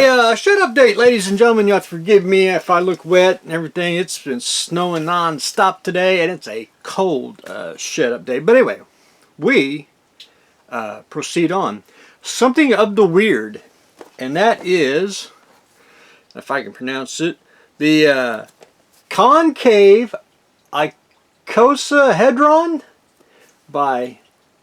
Hey, shed update, ladies and gentlemen. You have to forgive me if I look wet and everything. It's been snowing non-stop today, and it's a cold shed update. But anyway, we proceed on. Something of the weird, and that is, if I can pronounce it, the concave icosahedron by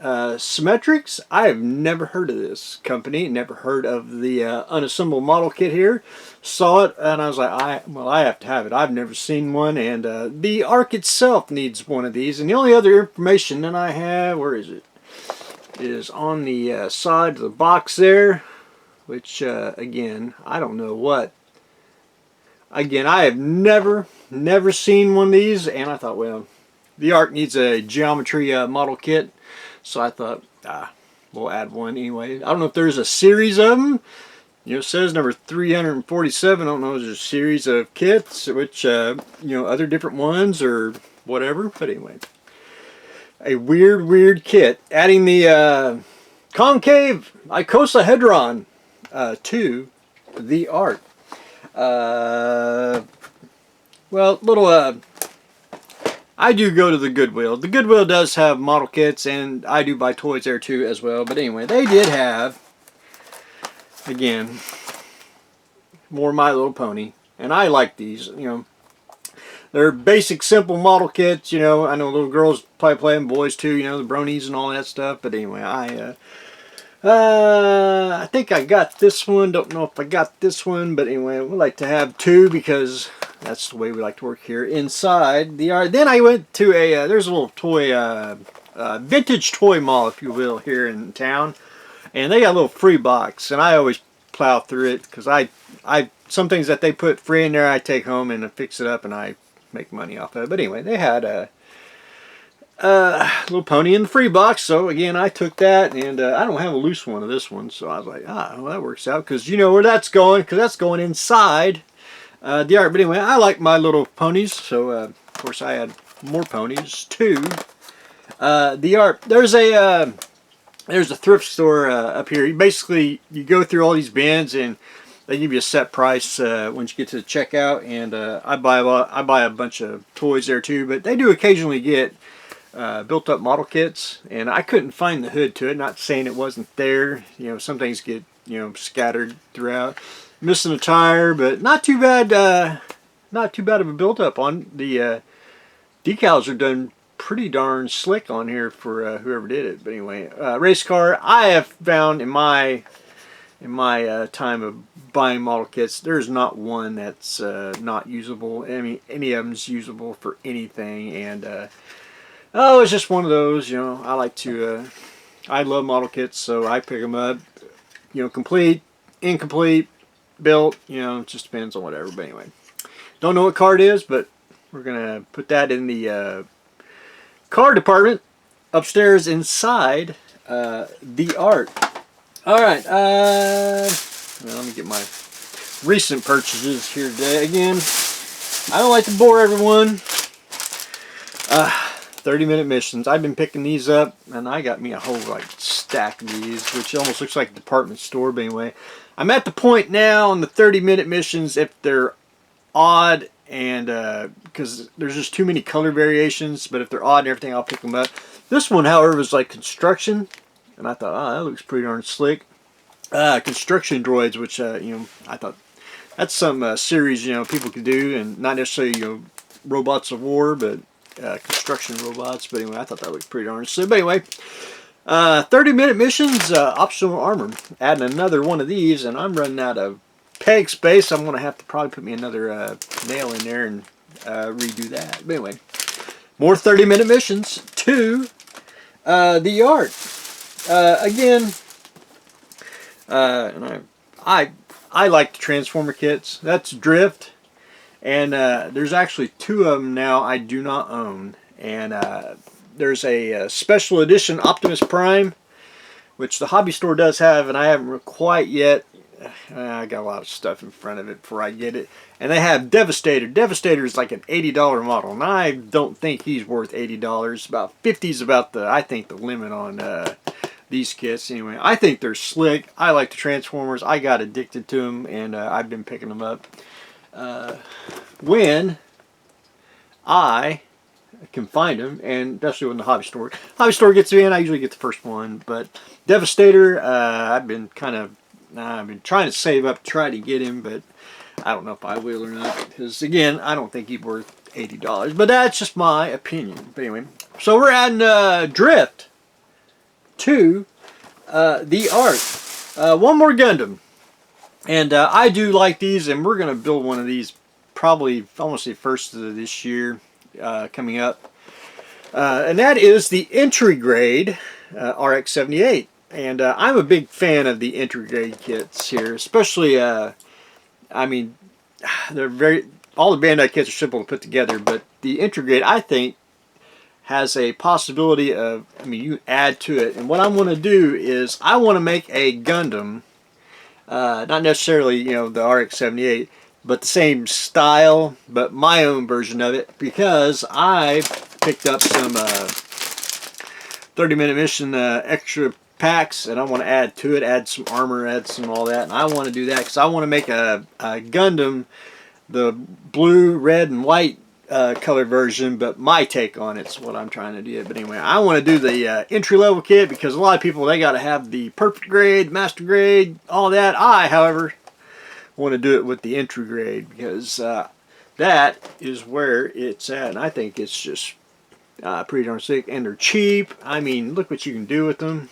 Symmetrics. I have never heard of this company, never heard of the unassembled model kit here. Saw it and I was like, I have to have it. I've never seen one, and the Ark itself needs one of these. And the only other information that I have, where is it? Is on the side of the box there, which again, I don't know what. Again, I have never seen one of these, and I thought, well, the Ark needs a geometry model kit. So I thought, we'll add one anyway. I don't know if there's a series of them. You know, it says number 347. I don't know if there's a series of kits, which, you know, other different ones or whatever. But anyway, a weird kit. Adding the concave icosahedron to the Ark. Well, little... I do go to the Goodwill. The Goodwill does have model kits, and I do buy toys there too as well. But anyway, they did have, again, more My Little Pony. And I like these, you know. They're basic, simple model kits, you know. I know little girls probably play them, boys too, you know, the bronies and all that stuff. But anyway, I think I got this one. Don't know if I got this one, but anyway, we like to have two because that's the way we like to work here inside the Ark. Then I went to a there's a little toy vintage toy mall, if you will, here in town, and they got a little free box, and I always plow through it because I some things that they put free in there I take home and fix it up and I make money off of it. But anyway, they had a little pony in the free box, so again I took that, and I don't have a loose one of this one, so I was like, well, that works out, because you know where that's going, because that's going inside the Ark. But anyway, I like My Little Ponies, so of course I had more ponies too. The Ark, there's a thrift store up here. Basically you go through all these bins and they give you a set price once you get to the checkout, and I buy a bunch of toys there too, but they do occasionally get built up model kits, and I couldn't find the hood to it. Not saying it wasn't there, you know, some things get, you know, scattered throughout. Missing a tire, but not too bad of a build up on the decals are done pretty darn slick on here for whoever did it. But anyway, race car, I have found in my time of buying model kits, there's not one that's not usable. I mean, any of them's usable for anything, and oh, it's just one of those, you know. I like to, I love model kits, so I pick them up, you know, complete, incomplete, built, you know, it just depends on whatever. But anyway, don't know what car it is, but we're going to put that in the car department upstairs inside the Ark. Alright, well, let me get my recent purchases here today. Again, I don't like to bore everyone. 30-minute missions. I've been picking these up, and I got me a whole like stack of these, which almost looks like a department store. But anyway, I'm at the point now on the 30-minute missions, if they're odd, and because there's just too many color variations, but if they're odd and everything, I'll pick them up. This one, however, was like construction, and I thought, oh, that looks pretty darn slick. Construction droids, which you know, I thought that's some series, you know, people could do, and not necessarily, you know, robots of war, but construction robots. But anyway, I thought that looked pretty darn slick. But anyway, 30-minute missions, optional armor. Adding another one of these, and I'm running out of peg space. I'm going to have to probably put me another nail in there and redo that. But anyway, more 30-minute missions to the Ark. Again, and I like the Transformer kits. That's Drift. And there's actually two of them now I do not own. And there's a special edition Optimus Prime, which the hobby store does have, and I haven't quite yet. I got a lot of stuff in front of it before I get it. And they have Devastator. Devastator is like an $80 model, and I don't think he's worth $80. About 50 is about the, I think, the limit on the these kits. Anyway, I think they're slick. I like the Transformers. I got addicted to them, and I've been picking them up when I can find them, and especially when the hobby store gets them in. I usually get the first one. But Devastator, I've been trying to save up to try to get him, but I don't know if I will or not, because again, I don't think he's worth $80, but that's just my opinion. But anyway, so we're adding Drift to the Ark. One more Gundam, and I do like these, and we're going to build one of these probably, I want to say first of this year coming up, and that is the entry grade RX-78. And I'm a big fan of the entry grade kits here, especially I mean, all the Bandai kits are simple to put together, but the entry grade, I think, has a possibility of, I mean, you add to it. And what I'm going to do is I want to make a Gundam, not necessarily, you know, the RX-78, but the same style, but my own version of it, because I picked up some 30-minute mission extra packs, and I want to add to it, add some armor, add some all that, and I want to do that because I want to make a Gundam, the blue, red, and white color version, but my take on it's what I'm trying to do. But anyway, I want to do the entry-level kit, because a lot of people, they got to have the perfect grade, master grade, all that. I, however, want to do it with the entry grade, because that is where it's at, and I think it's just pretty darn sick, and they're cheap. I mean, look what you can do with them.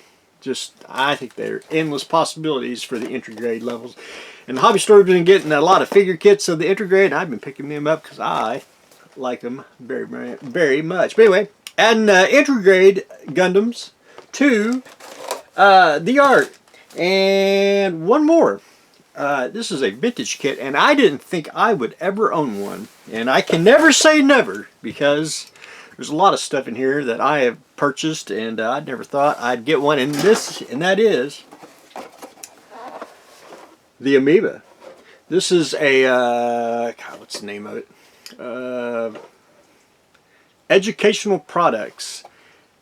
I think they're endless possibilities for the entry grade levels. And the hobby store has been getting a lot of figure kits of the entry grade, and I've been picking them up because I like them very, very, very much. But anyway, adding entry grade Gundams to the Ark. And one more. This is a vintage kit, and I didn't think I would ever own one. And I can never say never, because there's a lot of stuff in here that I have purchased, and I never thought I'd get one. And that is the Amoeba. This is a God, what's the name of it? Educational Products.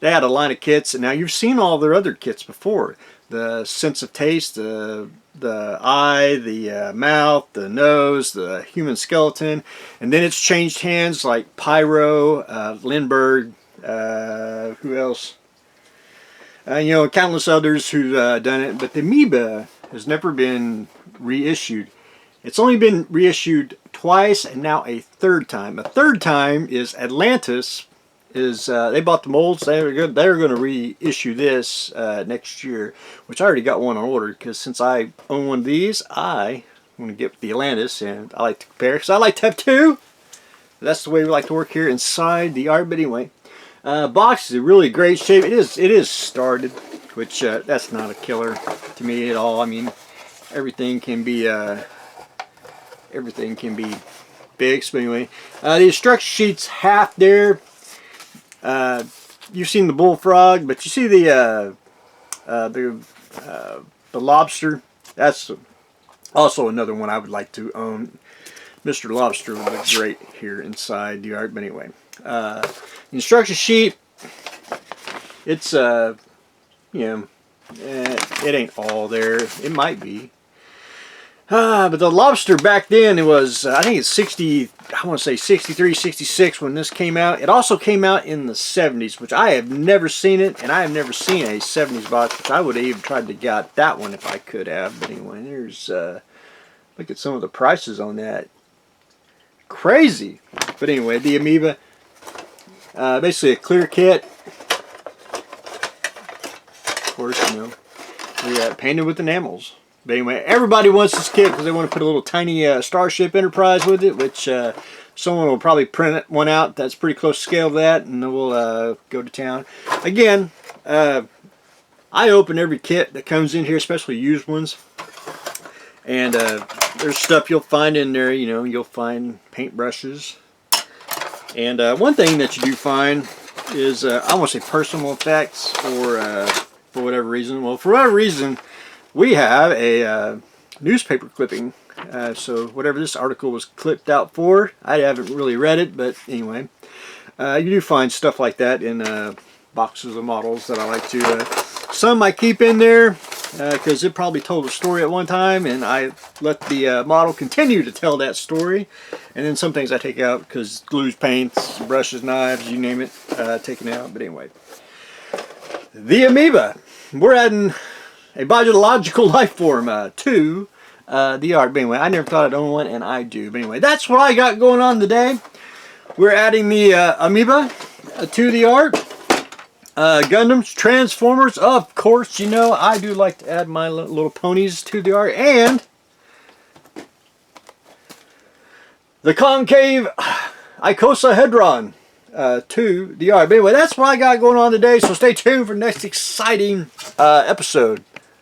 They had a line of kits, and now you've seen all their other kits before. The sense of taste, the eye, the mouth, the nose, the human skeleton, and then it's changed hands like Pyro, Lindbergh, who else? You know, countless others who've done it, but the Amoeba has never been reissued. It's only been reissued twice, and now a third time. A third time is Atlantis. They bought the molds. They're going to reissue this next year, which I already got one on order, because since I own one of these, I want to get the Atlantis, and I like to compare, because I like to have two. That's the way we like to work here inside the Ark. But anyway, box is in really great shape. It is started, which that's not a killer to me at all. I mean, everything can be fixed. But anyway, the instruction sheet's half there. You've seen the bullfrog, but you see the lobster. That's also another one I would like to own. Mr. Lobster would look great here inside the Ark. But anyway, the instruction sheet, it's you know, it ain't all there. It might be. But the lobster back then, it was, I think it's 60, I want to say 63, 66 when this came out. It also came out in the 70s, which I have never seen it, and I have never seen a 70s box, which I would have even tried to get that one if I could have. But anyway, there's, look at some of the prices on that. Crazy. But anyway, the Amoeba, basically a clear kit. Of course, you know, we got painted with enamels. But anyway, everybody wants this kit because they want to put a little tiny Starship Enterprise with it, which someone will probably print one out that's pretty close to scale to that, and then we'll go to town. Again, I open every kit that comes in here, especially used ones. And there's stuff you'll find in there, you know, you'll find paintbrushes. And one thing that you do find is, I want to say personal effects, or for whatever reason. Well, for whatever reason, we have a newspaper clipping, so whatever this article was clipped out for, I haven't really read it, but anyway, you do find stuff like that in boxes of models that I like to. Some I keep in there because it probably told a story at one time, and I let the model continue to tell that story. And then some things I take out because glues, paints, brushes, knives, you name it, taken out. But anyway, the amoeba. We're adding a biological life form to the art. But anyway, I never thought I'd own one, and I do. But anyway, that's what I got going on today. We're adding the amoeba to the art. Gundams, Transformers, of course, you know, I do like to add my little ponies to the art. And the concave icosahedron to the art. But anyway, that's what I got going on today, so stay tuned for the next exciting episode.